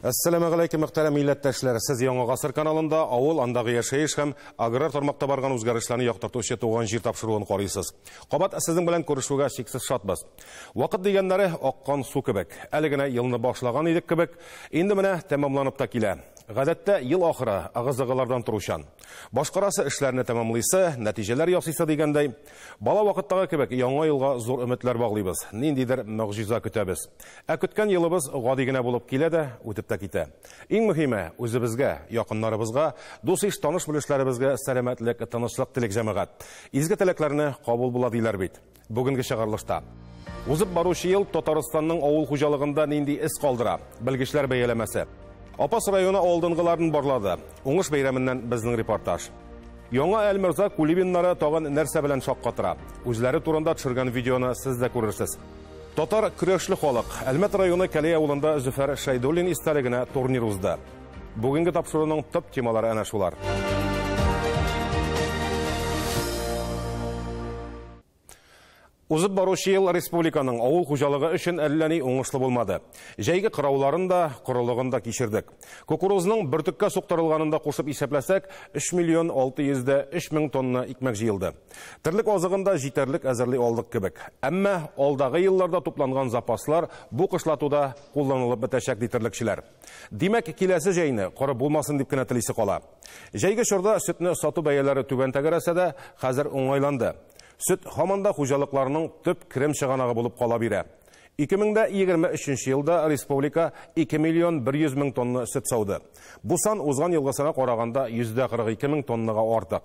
Assalamu алейкум, мөхтәрәм милләттәшләр. Сез Яңа гасыр каналында авыл андагы яшәеш һәм аграр тармакта барган үзгәрешләрне яктыртучы туган җир тапшыруын карыйсыз. Кабат сезнең белән күрешүгә шиксез шатбыз. Вакыт дигәннәре аккан су кебек. Әле генә елны башлаган идек кебек, инде менә тәмамланып та килә. Гадәттә ел ахыры агызыгылардан туручан. Башкарасы эшләрне тәмамлыйсы, нәтиҗәләр ясыйсы дигәндәй, бала вакыттагы кебек яңа елга зур өметләр баглыйбыз. Ниндидер мөгъҗиза көтәбез. Ә көткән елыбыз гади генә булып килә дә, үтеп тә китә. Иң мөһиме, үзебезгә, якыннарыбызга, дус-иш таныш-белешләребезгә сәламәтлек, тынычлык теләк җәмәгать. Изге теләкләрне кабул була диләр бит. Бүгенге чыгарылышта узып баручы ел Татарстанның авыл хуҗалыгында нинди эз калдыра? Белгечләр бәяләмәсе. Апас районы алдынгыларын барлады. Уңыш бәйрәменнән безнең репортаж. Яңа Әлмирза Кулибиннары тагын нәрсә белән шаккатыра? Үзләре турында төшергән видеоны сез дә күрерсез. Татар көрәшле халык Әлмәт районы Кәләй авылында Зөфәр Шәйдуллин истәлегенә турнир узды. Бүгенге тапшыруның төп темалары әнә шулар. Узып баручы ел республиканың авыл хуҗалыгы өчен әллә ни уңышлы булмады. Җәйге кырауларын да, корылыгын да кичердек. Кукурузның бөртеккә суктырылганын да кушып исәпләсәк, 3,603,000 тонна икмәк җыелды. Терлек азыгында җитәрлек әзерли алдык кебек. Әмма алдагы елларда тупланган запаслар бу кышлатуда кулланылып бетәчәк дитерлекчеләр. Димәк, киләсе җәйне коры булмасын дип кенә телисе кала. Җәйге чорда сөтне сату бәяләре түбән тәгәрәсә дә, хәзер уңайланды. Сөт һаман да хуҗалыкларның төп крем чыганагы булып кала бирә. 2023 елда республика 2,1 млн тонна сөт сауды. Бу сан узган елгысына караганда 142,000 тоннага артык.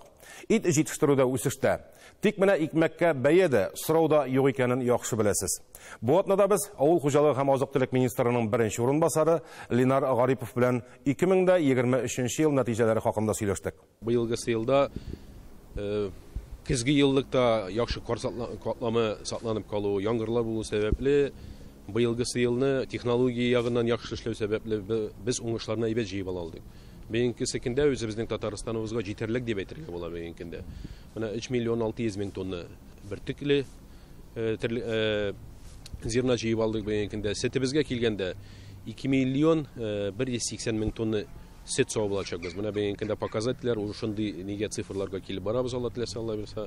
Ит җитештерүдә үсештә. Тик менә икмәккә бәядә сорауда юк икәнен яхшы беләсез. Бу атнада без авыл хуҗалыгы һәм азык-төлек министрының беренче урынбасары Ленар Гарипов белән 2023 ел нәтиҗәләре хакында сөйләштек. Быелгы елда Көзге еллыкта яхшы катламы сакланып калу, яңгырлар булу сәбәпле, быелгы елны технология ягыннан яхшы эшләү сәбәпле без уңышларны әйбәт җыеп алдык. Быелгысында үзебезнең Татарстаныбызга җитәрлек дип әйтергә була быелгысында. Менә 3,6 млн тонна бертекле зерна җыеп алдык быелгысында. Сөтебезгә килгәндә 2,180,000 тонна сөт сау булачакбыз. Менә быелгысында показательләр ушундый нигә цифрларга килеп барабыз, Алла теләсә Алла бирсә.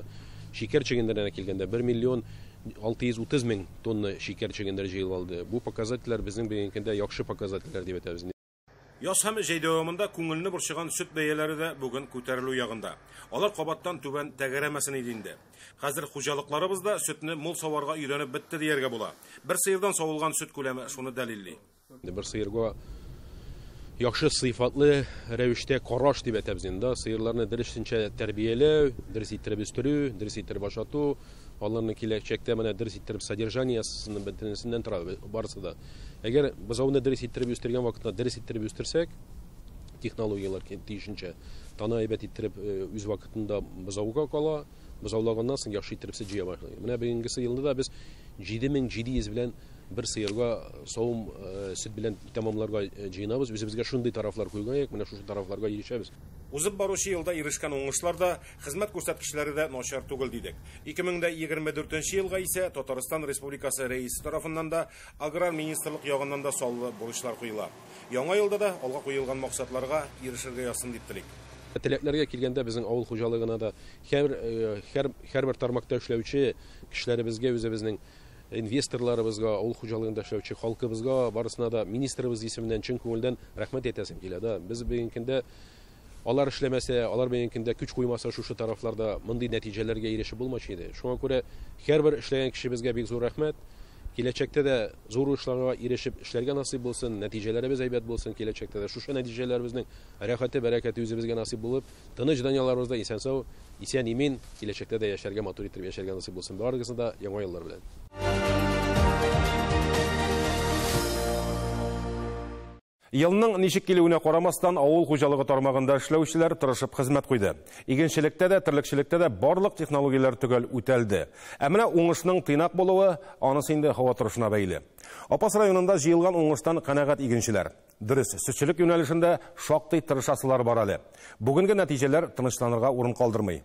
Шикәр чигендеренә килгәндә 1,630,000 тонна шикәр чигендер җыелып алды. Бу показательләр безнең быелгысында яхшы показательләр дип әйтәбез. Яз һәм җәй дәвамында күңелне борчыган сөт бәяләре дә бүген күтәрелү ягында. Алар кабаттан түбән тәгәрәмәсен иде инде. Хәзер хуҗалыкларыбызда сөтне мул саварга өйрәнеп бетте дияргә була. Бер сыердан савылган сөт күләме шуны дәлилли. Бер сыерга яхшы сыйфатлы рәвештә караш дип әйтәбез инде. Сыерларны дөресенчә тәрбияләү, дөрес иттереп үстерү, дөрес иттереп ашату, аларны киләчәктә менә дөрес иттереп содержаниесен бөтенесеннән тора барысы да. Әгәр бозауны дөрес иттереп үстергән вакытта дөрес иттереп үстерсәк, технологиялар тиешенчә таны әйбәт иттереп үз вакытында бозауга кала, бозаулаганнан соң яхшы иттереп сөт җыя башлый. Менә бүгенге елда да без 7700 белән bir sıyırga soğum süt bilen tamamlarga җыенабыз. Үзебезгә шундый тарафлар куйган, менә шушы тарафларга ирешәбез. Узып баручы елда ирешкән уңышлар да, хезмәт күрсәткечләре дә начар түгел дидек. 2024 елга исә Татарстан Республикасы рәисе тарафыннан да аграр министрлык ягыннан да саллы бурычлар куела. Яңа елда да алга куелган максатларга ирешергә ясын дип телик. Теләкләргә килгәндә безнең авыл хуҗалыгына да һәрбер тармакта эшләүче кешеләребезгә үзебезнең инвесторларыбызга, авыл хуҗалыгында эшләүче халкыбызга, барысына да министрыбыз исеменнән чын күңелдән рәхмәт әйтәсем килә да. Без бүгенкендә алар эшләмәсә, алар бүгенкендә көч куймаса шушы тарафларда мондый нәтиҗәләргә ирешеп булмашы иде. Шуңа күрә һәрбер эшләгән кешебезгә бик зур рәхмәт. Киләчәктә дә зур эшләргә ирешеп эшләргә насыйп булсын, нәтиҗәләребез әйбәт булсын киләчәктә дә. Шушы нәтиҗәләребезнең рәхәте, бәрәкәте үзебезгә насыйп булып, тыныч дөньяларыбызда исән-сау, исән-имин киләчәктә дә яшәргә, матур итеп яшәргә насыйп булсын. Барыгызны да яңа еллар белән. Елның ничек килүенә карамастан авыл хуҗалыгы тармагында эшләүчеләр тырышып хезмәт куйды. Игенчелектә дә, терлекчелектә дә барлык технологияләр төгәл үтәлде. Ә менә уңышның тыйнак булуы анысы инде һава торышына бәйле. Апас районында җыелган уңыштан канәгать игенчеләр. Дөрес, сөтчелек юнәлешендә шактый тырышасылар бар әле. Бүгенге нәтиҗәләр тынычланырга урын калдырмый.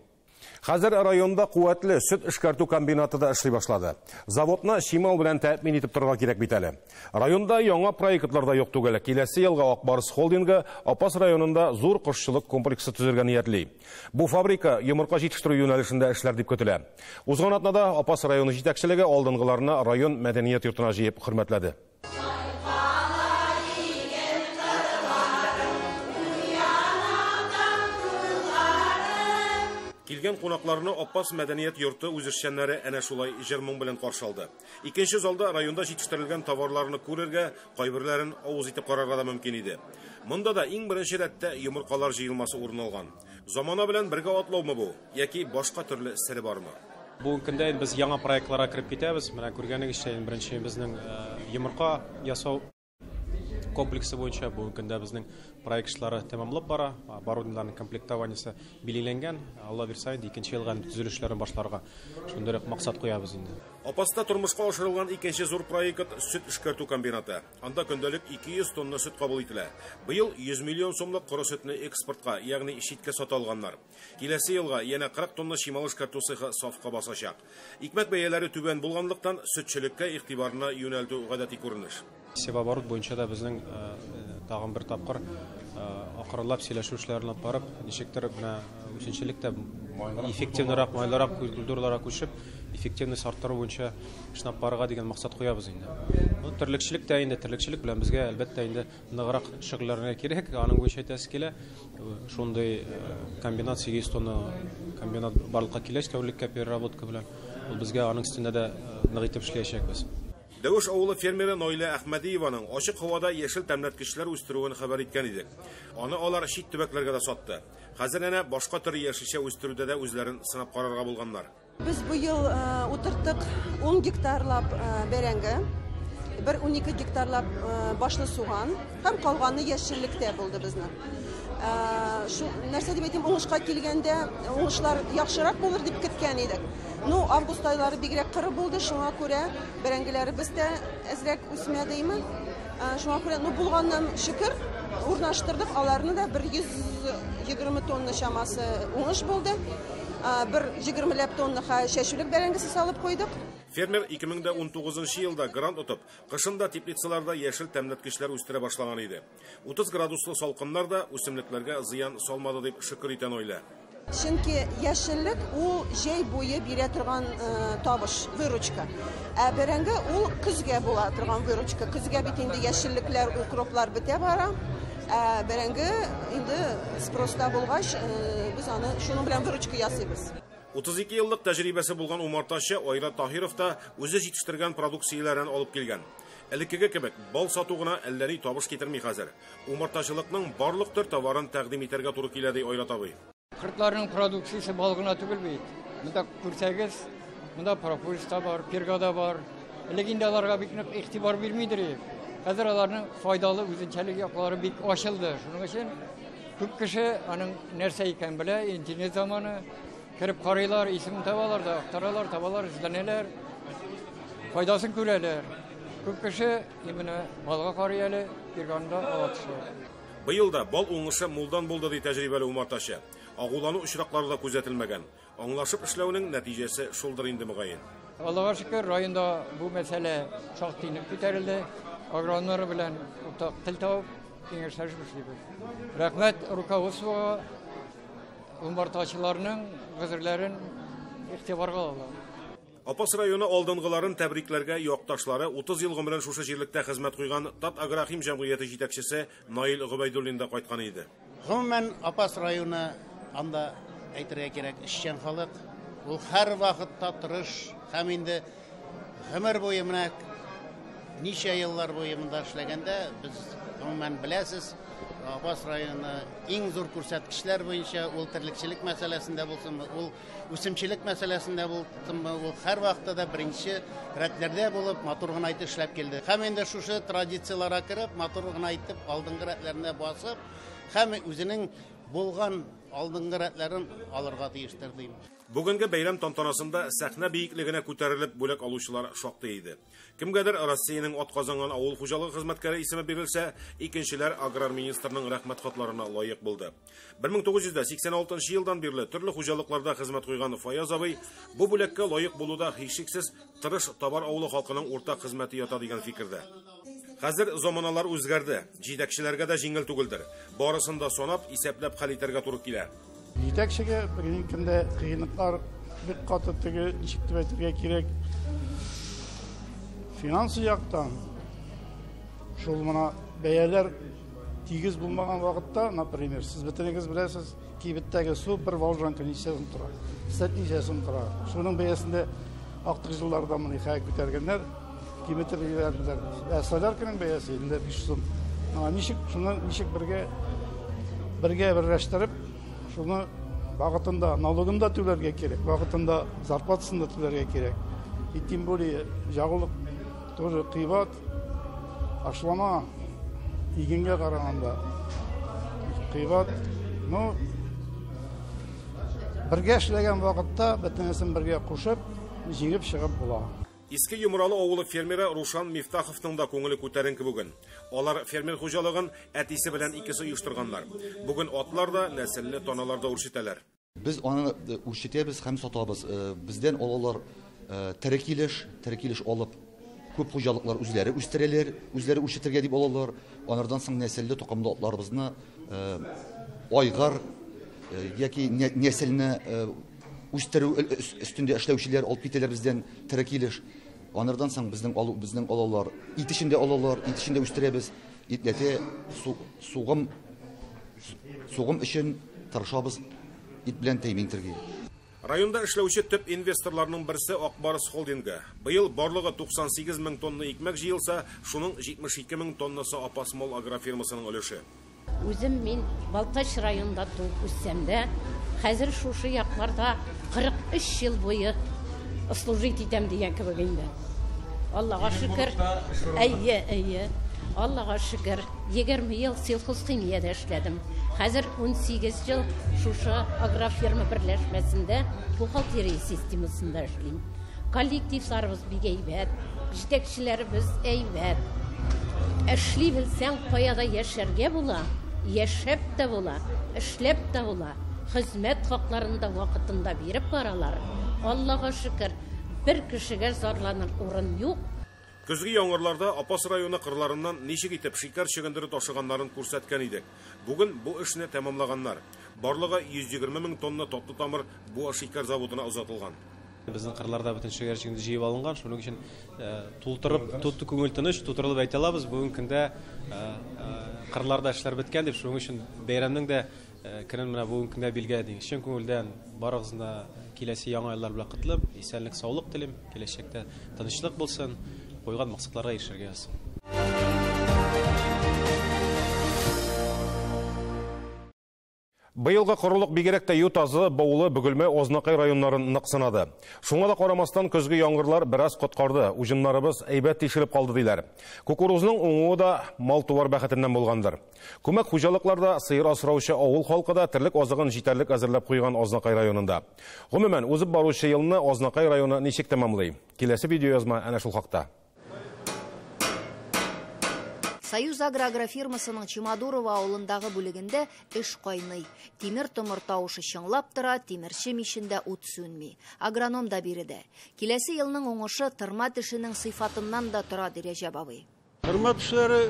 Хәзер районда куәтле сөт эшкәртү комбинаты да эшли башлады. Заводны шимал белән тәэмин итеп торырга кирәк бит әле. Районда яңа проектлар да юк түгел. Киләсе елга Акбарыс холдингы Апас районында зур кошчылык комплексы төзергә ниятли. Бу фабрика йомырка җитештерү юнәлешендә эшләр дип көтелә. Узган атнада Апас районы җитәкчелеге алдынгыларны район мәдәният йортына җыеп хөрмәтләде. Килгән кунакларны Апас мәдәният йорты үзешчәннәре әнә шулай җыр-моң белән каршы алды. Икенче залда районда җитештерелгән товарларны күрергә, кайберләрен авыз итеп карарга да мөмкин иде. Монда да иң беренче рәттә йомыркалар җыелмасы урын алган. Замана белән бергә атлаумы бу, яки башка төрле сире бармы? Бүгенге көндә без яңа проектларга кирип китәбез. Менә күргәнегезчә, беренче безнең йомырка ясау комплексы буенча бүгенге көндә безнең проект эшләре тәмамлап бара. Оборудованиеләрнең комплектованиесе билгеләнгән. Алла бирсә, икенче елга төзелешләрен башларга шундый максат куябыз инде. Апаста тормышка ашырылган икенче зур проект сөт эшкәртү комбинаты. Анда көндәлек 200 тонна сөт кабул ителә. Быел 100 миллион сумлык коры сөтне экспортка, ягъни читкә сата алганнар. Киләсе елга янә 40 тонна шимал эшкәртү цехы сафка басачак. Икмәк бәяләре түбән булганлыктан сөтчелеккә игътибарны юнәлтү гадәти күренеш. Себабарут буенча да безнең тагын бер тапкыр акырылап сөйләшү эшләрен алып барып, ничектер менә үсенчелектә эффективнырак, майлырак культураларга күчеп, эффективность арттыру буенча эшләп барырга дигән максат куябыз инде. Бу терлекчелек тә инде, терлекчелек белән безгә әлбәттә инде ныграк шөгыльләргә кирәк. Аның буенча әйтәсе килә. Шундый комбинат 800 тонна комбинат барлыкка киләч тәүлеккә переработка белән. Ул безгә аның өстендә дә нык итеп эшләячәкбез. Дәвеш авылы фермеры Наилә Әхмәдиеваның ачык һавада яшел тәмләткечләр үстерүен хәбәр иткән идек. Аны алар чит төбәкләргә дә сатты. Хәзер әнә башка төр яшелчә үстерүдә дә үзләрен сынап карарга булганнар. Без бу ел утыртык 10 гектарлап бәрәңге, 12 гектарлап башлы суган һәм калганы яшеллектә булды безнең. Шу нәрсә дип әйтим, уңышка килгәндә уңышлар яхшырак булыр дип көткән идек. Ну, август айлары бигрәк кыры булды, шуңа күрә бәрәңгеләребез дә әзрәк үсмәдеме? Шуңа күрә булганнан шөкер урнаштырдык, аларны да 120 тонна чамасы уңыш булды. 120 тонна шәшүлек бәрәңгесе салып куйдык. Фермер 2019 елда грант отып, кышында теплицаларда яшел тәмләткечләр үстерә башлаган иде. 30 градуслы салкыннар да үсемлекләргә зыян салмады дип шөкер итә Наилә. Чөнки яшеллек ул җәй буе бирә торган табыш, выручка. Ә бәрәңге ул көзгә була торган выручка. Көзгә бит инде яшеллекләр, укроплар бетә бара. Ә бәрәңге инде спроста булгач, без аны шуның белән выручка ясыйбыз. 32 еллык тәҗрибәсе булган умартачы Айрат Таһиров та үзе җитештергән продукцияләрен алып килгән. Элеккеге кебек бал сату гына әллә ни табыш китерми хәзер. Умартачылыкның барлык төр товарын тәкъдим итәргә туры килә ди Айрат абый. Кыртларның продукциясе бал гына түгел бит. Монда күрсәгез, монда propolis та бар, перга да бар. Ләкин аларга бик нык игътибар бирмидер. Хәзер аларның файдалы үзенчәлек яклары бик ачылды. Шуның өчен күп кеше аның нәрсә икән белә, интернет заманы кирип карыйлар, исем табалар да, актаралар, табалар, изләнәләр. Файдасын күрәләр. Күп кеше именно балга карый әле, перганда алатышы. Быел да бал уңышы мулдан булды ди тәҗрибәле умартачы. Агулану очраклары да күзәтелмәгән. Аңлашып эшләүнең нәтиҗәсе шулдыр инде мөгаен. Аллаһка шөкер, районда бу мәсьәлә шактый нык күтәрелде. Агрономнар белән уртак тел табып киңәшләшеп эшлибез. Рәхмәт руководствога, умартачыларның гызырларын игътибарга алалар. Апас районы алдынгыларын тәбрикләргә якташлары 30 ел гомерен шушы җирлектә хезмәт куйган Тат Агрохим җәмгыяте җитәкчесе Наил Гобайдуллин да кайткан иде. Гомумән Апас районы анда әйтергә кирәк эшчән халык. Ул һәр вакытта тырыш һәм инде гомер буе менә ничә еллар буе монда эшләгәндә без гомумән беләсез, Апас районы иң зур күрсәткечләр буенча ул терлекчелек мәсьәләсендә булсын, ул үсемчелек мәсьәләсендә булсын, ул һәр вакытта да беренче рәтләрдә булып матур гына итеп эшләп килде. Һәм инде шушы традицияларга кереп, матур гына итеп алдынгы рәтләрендә басып, һәм үзенең болған алдыңғы рәтләрен алырга тиештер дим. Бүгінгі бәйрәм тантанасында сәхнә биеклегенә күтәрелеп бүләк алучылар шактый иде. Кемгәдер Россиянең атказанган авыл хуҗалыгы хезмәткәре исеме бирелсә, икенчеләр аграр министрның рәхмәт хатларына лаек булды. 1986 елдан бирле төрле хуҗалыкларда хезмәт куйган Фаяз абый бу бүләккә лаек булуда һичшиксез тырыш табар авылы халкының уртак хезмәте ята дигән фикердә. Хәзер заманалар үзгәрде, җитәкчеләргә дә җиңел түгелдер. Барысын да санап, исәпләп хәл итәргә туры килә. Җитәкчегә бүгенге көндә кыенлыклар бик каты теге ничек дип әйтергә кирәк. Финансы яктан шул моны бәяләр тигез булмаган вакытта, например, сез бөтенегез беләсез, Кибеттәге су бер волжанка ничәсен тора. 7 тора. Шуның бәясендә актык җилларда моны хәй күтәргәннәр. Кибеттә бәяләр, Солярканың бәясе 500 сум. Ничек шуны ничек бергә берләштереп, шуны вакытында налогын да түләргә кирәк, вакытында зарплатасын да түләргә кирәк. И тем более жагылып тоже кыйбат, ашлама игенгә караганда кыйбат, ну бергә эшләгән вакытта бөтенесен бергә кушып, җиңеп чыгып була. Иске Юмралы авылы фермеры Рушан Мифтаховның да күңеле күтәренке бүген. Алар фермер хуҗалыгын әтисе белән икесе оештырганнар. Бүген атлар да нәселне таналарда үрчетәләр. Biz аны үрчетәбез һәм сатабыз. Бездән алалар терекилеш алып, күп хуҗалыклар үзләре үстерәләр, үзләре үрчетергә дип алалар. Анардан соң нәселле тукымлы атларыбызны айгар яки нәселне үстерү өстендә эшләүчеләр алып китәләр бездән терекилеш. Анардан соң безнең алалар ит ичендә үстерәбез. Итләтә сугым өчен тырышабыз. Ит белән тәэмин итәргә. Районда эшләүче төп инвесторларның берсе Акбарыс холдингы. Быел барлыгы 98 мең тонна икмәк җыелса, шуның 72 мең тоннасы Апасмол агрофирмасының өлеше. Үзем мин Балтач районында туып үссәм дә, хәзер шушы якларда 43 ел буе служить итәм дигән кебек инде. Аллага шөкер. Әйе. Аллага шөкер. 20 ел сельхозхимиядә эшләдем. Хәзер 18 ел шушы агрофирма берләшмәсендә бухгалтерия системасында эшлим. Коллективларыбыз бик әйбәт, җитәкчеләребез әйбәт. Эшли белсәң, каяда яшәргә була, яшәп тә була, эшләп тә була. Хезмәт хакларында вакытында биреп баралар. Аллага шөкер, бер кешегә зарланыр урын юк. Көзге яңгырларда Апас районы кырларыннан ничек итеп шикәр чөгендере ташыганнарын күрсәткән идек. Бүген бу эшне тәмамлаганнар. Барлыгы 120 мең тонна татлы тамыр бу шикәр заводына узатылган. Безнең кырларда бөтен шикәр чөгенде җыеп алынган, шуның өчен тутты күңел тыныч, тутырылып әйтә алабыз. Бүген көндә кырларда эшләр беткән дип, шуның өчен бәйрәмнең дә көнен менә бүген көндә билгеләдек. Чын күңелдән барыгызны киләсе яңа еллар белән котлап, исәнлек, саулык телим, киләчәктә тынычлык булсын, койган максатларга ирешергә ясый. Быелгы корылык бигерәк тә Ютазы, Баулы, Бөгелмә, Ознакай районнарын нык сынады. Шуңа да карамастан көзге яңгырлар бераз коткарды. Уҗыннарыбыз әйбәт тишелеп калды диләр. Кукурузның уңуы да мал-туар бәхетеннән булгандыр. Күмәк хуҗалыкларда сыер асраучы авыл халкы да терлек азыгын җитәрлек әзерләп куйган Ознакай районында. Гомумән, үзеп баручы елны Ознакай районы ничек тәмамлый? Киләсе видеоязма әнә шул хакта. Союз агрофирмасының Чимадурова авылындагы бүлегендә эш кайный. Тимер томыр тавышы чыңлап тора, тимерче мишендә ут сүнми. Агроном да биредә. Киләсе елның уңышы тырма тешенең сыйфатыннан да тора ди Рәҗәп абый. Тырма тешләре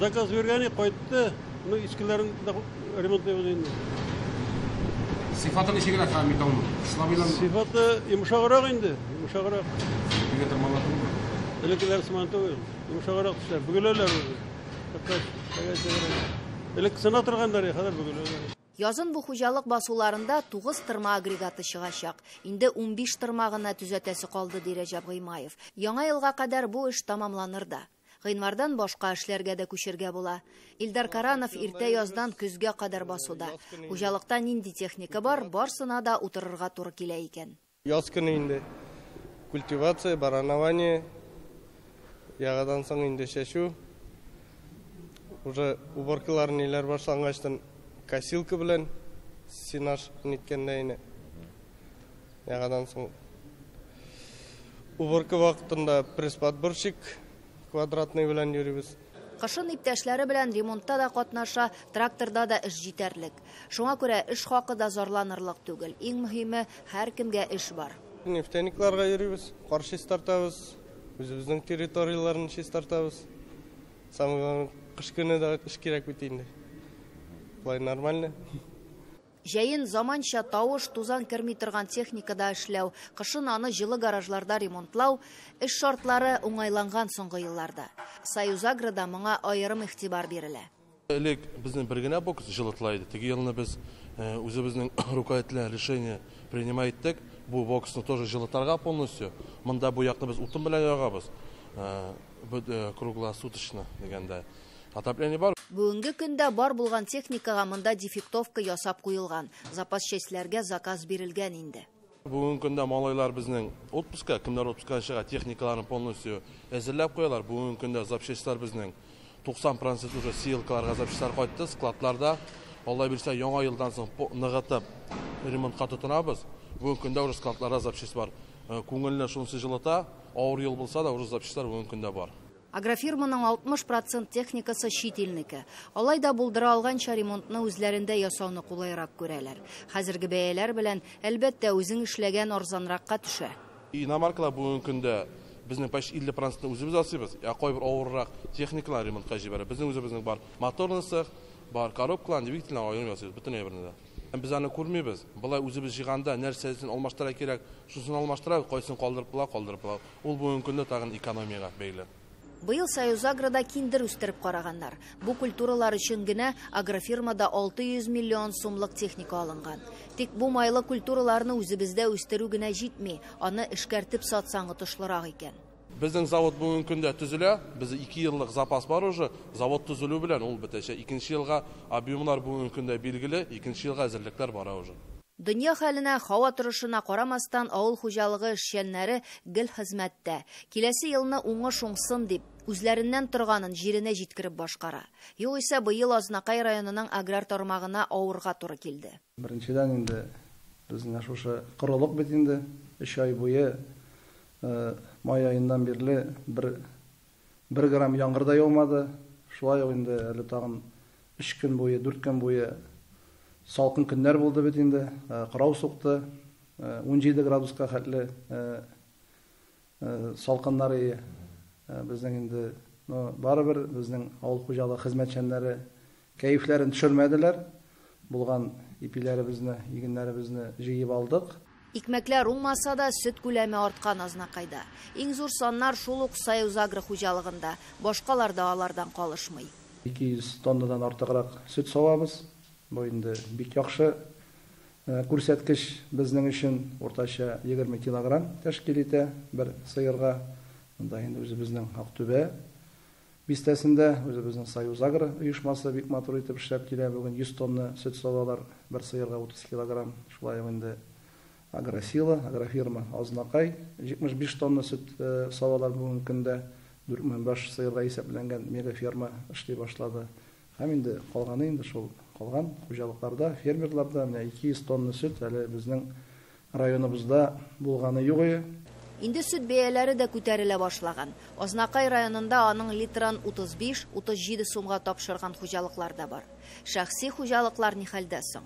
заказ бергәне кайтты, ну искеләрен ремонтлый инде. Сыйфаты ничек генә хәм итә ул? Сыйфаты йомшаграк инде, йомшаграк. Нигә тырмалар? Элекләр сыман түгел. Йомшаграк тешләр, бүгеләләр. Элек сына торганнар, хәзер бүгеләләр. Язын бу хуҗалык басуларында 9 тырма агрегаты чыгачак. Инде 15 тырма гына төзәтәсе калды ди Рәҗәп Гыймаев. Яңа елга кадәр бу эш тамамланыр да. Гыйнвардан башка эшләргә дә күчергә була. Илдар Каранов иртә яздан көзгә кадәр басуда. Хуҗалыкта нинди техника бар, барсына да утырырга туры килә икән. Яз көне инде культивация, баранование, ягадан соң инде шәшү. Уже уборкалар ниләр башлангачтан косилка белән сенаж ниткәндә ине. Ягадан соң уборка вакытында пресс-подборщик квадратный белән йөрибез. Кышын иптәшләре белән ремонтта да катнаша, тракторда да эш җитәрлек. Шуңа күрә эш хакы да зарланырлык түгел. Иң мөһиме, һәркемгә эш бар. Нефтяникларга йөрибез, каршы тартабыз, үзебезнең территорияләрне чистартабыз. Самый кыш көне дә эш кирәк бит инде. Булай нормально. Җәен заманча тавыш, тузан керми торган техникада эшләү, кышын аны җылы гаражларда ремонтлау, эш шартлары уңайланган соңгы елларда. Союзаграда моңа аерым игътибар бирелә. Элек безнең бер генә бокс җылытлайды. Теге елны без үзебезнең руководитель решение принимать иттек. Бу боксны тоже җылытарга полностью. Монда бу якны без утын белән ягабыз. Круглосуточно дигәндә. Отопление бар. Бүгенге көндә бар булган техникага монда дефектовка ясап куелган. Запас частьләргә заказ бирелгән инде. Бүгенге көндә малайлар безнең отпуска, кемнәр отпуска чыга, техникаларын полностью әзерләп куялар. Бүгенге көндә запчастьлар безнең 90% уже силкаларга запчастьлар кайтты, складларда. Алла бирсә, яңа елдан соң ныгытып ремонтка тотынабыз. Бүгенге көндә уже складларда запчасть бар. Күңелне шунысы җылыта, авыр ел булса да уже запчастьлар бүгенге көндә бар. Агрофирманың 60% техникасы чит илнеке. Алайда булдыра алганча ремонтны үзләрендә ясауны кулайрак күрәләр. Хәзерге бәяләр белән әлбәттә үзең эшләгән арзанракка төшә. Иномаркалар бүгенге көндә безнең почти 50% үзебез асыбыз. Я кайбер авыррак техникалар ремонтка җибәрә. Безнең үзебезнең бар моторны сых, бар коробкалар, двигательләр аерым ясыйбыз бөтен әйберне. Без аны күрмибез. Булай үзебез җиганда нәрсәсен алмаштыра кирәк, шусын алмаштыра, кайсын калдырып була. Ул бүгенге көндә тагын экономиягә бәйле. Быел Союзаграда киндер үстереп караганнар. Бу культуралар өчен генә агрофирмада 600 миллион сумлык техника алынган. Тик бу майлы культураларны үзебездә үстерү генә җитми, аны эшкәртеп сатсаң отышлырак икән. Безнең завод бүгенге көндә төзелә. Бездә 2 еллык запас бар уже. Завод төзелү белән ул бетәчәк. 2нче елга объемнар бүгенге көндә билгеле, 2нче елга әзерлекләр бара уже. Дөнья хәленә, һава торышына карамастан, авыл хуҗалыгы эшчәннәре гел хезмәттә. Киләсе елны уңыш уңсын дип, үзләреннән торганын җиренә җиткереп башкара. Югыйсә быел Азнакай районының аграр тармагына авырга туры килде. Беренчедән инде безнең шушы корылык бит инде 3 ай буе май айыннан бирле 1 грамм яңгыр да яумады. Шулай инде әле тагын 3 көн буе, 4 көн буе салкын көннәр булды бит инде. Кырау сукты. 17 градуска хәтле салкыннары безнең инде барыбер безнең авыл хуҗалыгы хезмәтчәннәре кәефләрен төшермәделәр. Булган ипиләребезне, игеннәребезне җыеп алдык. Икмәкләр уңмаса да сөт күләме арткан Азнакайда. Иң зур саннар шул ук Союзагро хуҗалыгында, башкаларда алардан калышмый. 200 тоннадан артыграк сөт савабыз. Бу инде бик яхшы күрсәткеч безнең өчен уртача 20 килограмм тәшкил итә бер сыерга. Монда инде үзебезнең Актүбә бистәсендә үзебезнең Союзагро оешмасы бик матур итеп эшләп килә. Бүген 100 тонна сөт савалар, бер сыерга 30 килограмм. Шулай инде Агросила, агрофирма Азнакай 75 тонна сөт савалар бүгенге көндә 45 сыерга исәпләнгән мегаферма эшли башлады. Һәм инде калганы инде шул калган хуҗалыкларда, фермерларда 200 тонна сөт әле безнең районыбызда булганы юк. Инде сөт бәяләре дә күтәрелә башлаган. Азнакай районында аның литрын 35-37 сумга тапшырган хуҗалыклар да бар. Шәхси хуҗалыклар ни хәлдә соң?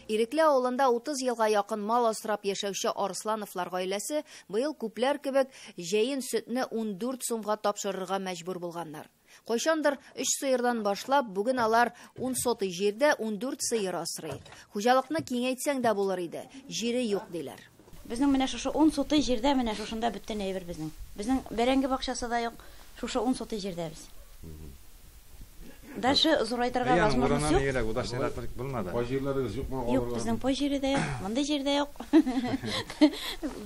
Ирекле авылында 30 елга якын мал асрап яшәүче Арслановлар гаиләсе быел күпләр кебек җәен сөтне 14 сумга тапшырырга мәҗбүр булганнар. Кайчандыр 3 сыердан башлап, бүген алар 10 соты җирдә 14 сыер асрый. Хуҗалыкны киңәйтсәң дә булыр иде, җире юк диләр. Безнең менә шушы 10 соты җирдә менә шушында бөтен әйбер безнең. Безнең бәрәңге бакчасы да юк, шушы 10 соты җирдә без. Дальше зурайтырга возможность юк. Юк, безнең пой җире дә юк, монда җирдә юк.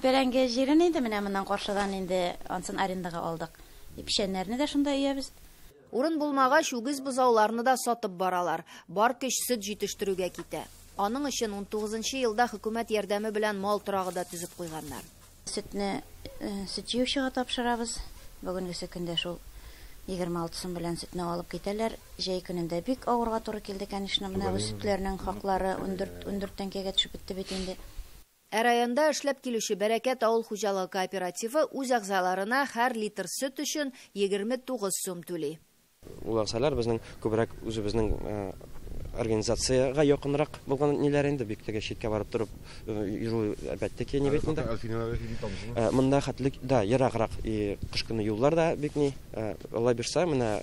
Бәрәңге җирен инде менә моннан каршыдан инде ансын арендага алдык. Пишәннәрне дә шунда иябез. Урын булмагач, үгез бозауларны да сатып баралар. Бар көч сөт җитештерүгә китә. Аның өчен 19-нчы елда хөкүмәт ярдәме белән мал торагы да төзеп куйганнар. Сөтне сөт җыючыга тапшырабыз. Бүгенге көндә шул 26 сум белән сөтне алып китәләр. Җәй көнендә бик авырга туры килде, конечно, менә бу сөтләрнең хаклары 14 тәңкәгә төшеп бетте бит инде. Районда эшләп килүче Бәрәкәт авыл хуҗалыгы кооперативы үз әгъзаларына һәр литр сөт өчен 29 сум түли. Ул әгъзалар безнең күбрәк үзебезнең организацияга якынрак булган ниләр инде, бик тәгә читкә барып торып йөрү әлбәттә ки не бит инде. Монда хәтлек да ераграк кыш көне юллар да бик ни Алла бирсә, менә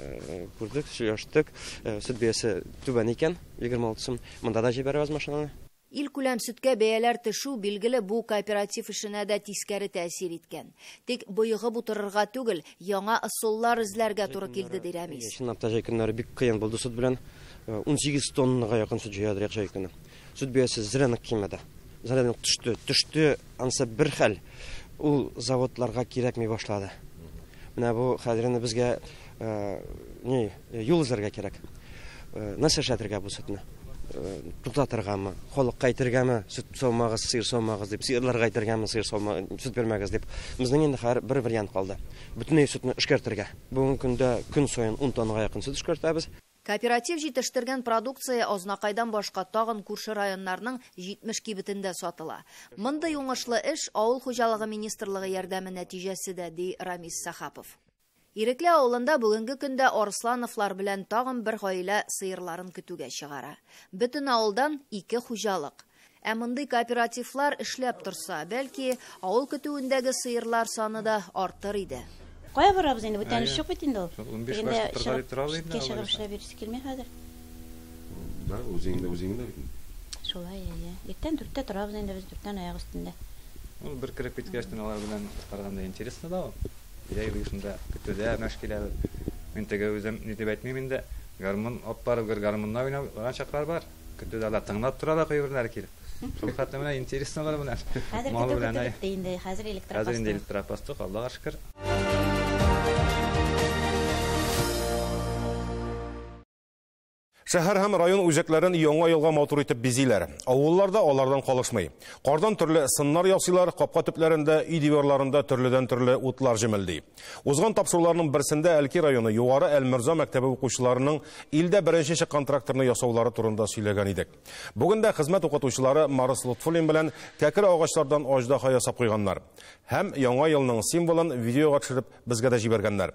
күрдек, яштык, сөт биясе түбән икән, 26 сум. Монда да җибәрәбез машинаны. Ил күләм сөткә бәяләр төшү билгеле бу кооператив эшенә дә тискәре тәэсир иткән. Тик боегып утырырга түгел, яңа ысуллар эзләргә туры килде ди Рамис. Чынлап та җәй көннәре бик кыен булды сөт белән. 18 тоннага якын сөт җыядыр җәй көне. Сөт биясе зрәнәк кимәдә. Зрәнәк төште, ансы бер хәл. Ул заводларга кирәкми башлады. Менә бу хәзерне безгә юл эзләргә кирәк. Нәрсә эшләтергә бу сөтне? Туктатыргамы, халыкка әйтергәме, сөт саумагыз, сыер саумагыз дип, сыерларга әйтергәме, сыер саумагыз, сөт бермәгез дип. Безнең инде һәр бер вариант калды. Бөтенләй сөтне эшкәртергә. Бүгенге көндә көн саен 10 тоннага якын сөт эшкәртәбез. Кооператив җитештергән продукция Азнакайдан башка тагын күрше районнарның 70 кибетендә сатыла. Мондый уңышлы эш авыл хуҗалыгы министрлыгы ярдәме нәтиҗәсе дә, ди Рамис Сахапов. Ирекле авылында бүгенге көндә Арслановлар белән тагын бер гаилә сыерларын көтүгә чыгара. Бөтен авылдан 2 хуҗалык. Ә мондый кооперативлар эшләп торса, бәлки авыл көтүендәге сыерлар саны да артыр иде. Кая барабыз инде? Бүтән эш юк бит инде ул. 15 башка торган инде. Кешегә эшләп бирсе килми хәзер. Да, үзеңдә. Шулай, Иртән 4-тә торабыз инде без, 4-тән аяк өстендә. Ул бер кирәк биткәчтән алар белән караганда интересно да ул. Бирәй бишендә көтүдә мәшкилә. Мин тәгә үзем ни дип әйтмим инде. Гармон атлары гармонна уйнап чаклар бар. Көтүдә алар тыңлап торалар кыйбырлар килеп. Шул хәтле менә интересно бар менә. Хәзер көтү инде, хәзер электропосту. Аллага шөкер. Шәһәр һәм район үзәкләрен яңа елга матур итеп бизиләр. Авылларда алардан калышмый. Кардан төрле сыннар ясыйлар, капка төпләрендә, үй диварларында төрледән-төрле утлар җимелди. Узган тапшыруларның берсендә Әлки районы Югары Әлмирза мәктәбе укучыларының илдә беренче чыккан тракторны ясаулары турында сөйләгән идек. Бүген дә хезмәт укытучылары Марис Лутфуллин белән кәкре агачлардан аждаһа ясап куйганнар. Һәм яңа елның символын видеога төшереп безгә дә җибәргәннәр.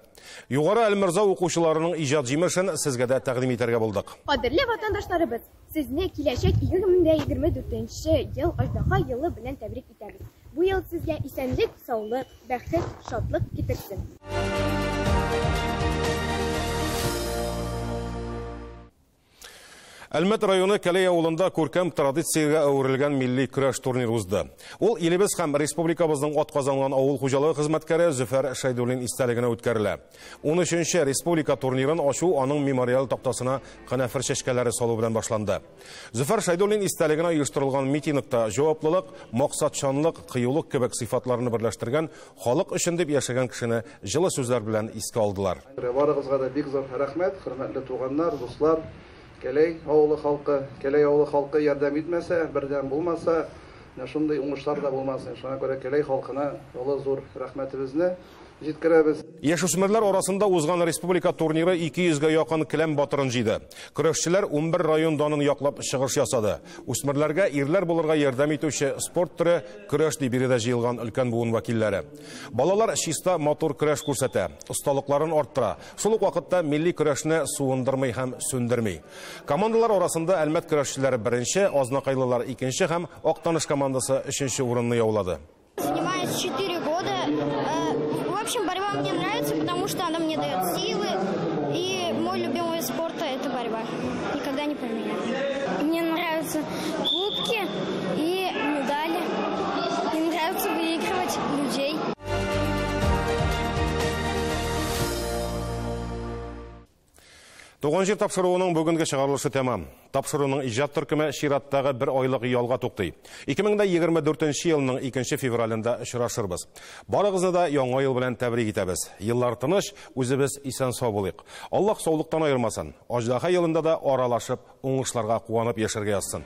Югары Әлмирза укучыларының иҗат җимешен сезгә дә тәкъдим итәргә булдык. Кадерле ватандашларыбыз, сезне киләчәк 2024 ел аждаһа елы белән тәбрик итәбез. Бу ел сезгә исәнлек, саулык, бәхет, шатлык китерсен. Әлмәт районы Кәләй авылында күркәм традициягә әверелгән милли көрәш турнир узды. Ул илебез һәм республикабызның атказанган авыл хуҗалыгы хезмәткәре Зөфәр Шәйдуллин истәлегенә үткәрелә. 13нче республика турнирын ачу аның мемориал тактасына канафир чәчкәләре салу белән башланды. Зөфәр Шәйдуллин истәлегенә оештырылган митингта җаваплылык, максатчанлык, кыюлык кебек сыйфатларны берләштергән, халык өчен дип яшәгән кешене җылы сүзләр белән искә алдылар. Барыгызга да бик зур рәхмәт, хөрмәтле туганнар, дуслар. Кәләй авылы халкы ярдәм итмәсә, бердәм булмаса, шундый уңышлар да булмасын. Шуңа күрә Кәләй халкына зур рәхмәтебезне җиткерәбез. Яшүсмерләр арасында узган республика турниры 200-гә якын келәм батырын җыйды. Көрәшчеләр 11 район данын яклап чыгыш ясады. Үсмерләргә ирләр булырга ярдәм итүче спорт түре көрәш дип биредә җыелган өлкән буын вәкилләре. Балалар чиста матур көрәш күрсәтә, осталыкларын арттыра. Шул ук вакытта милли көрәшне суындырмый һәм сүндерми. Командалар арасында Әлмәт көрәшчеләре беренче, Азнакайлылар икенче һәм Актаныш командасы 3нче урынны яулады. Занимаюсь 4 года. В общем, борьба мне нравится, потому что она мне дает силы. И мой любимый вид спорта – это борьба. Никогда не поменяю. Мне нравятся кубки и медали. Мне нравится выигрывать людей. Туган җир тапшыруының бүгенге чыгарылышы тәмам. Тапшыруның иҗат төркеме чираттагы бер айлык ялга туктый. 2024 елның 2 февралендә очрашырбыз. Барыгызны да яңа ел белән тәбрик итәбез. Еллар тыныч, үзебез исән сау булыйк. Аллаһ саулыктан аермасын. Аждаһа елында да аралашып, уңышларга куанып яшәргә язсын.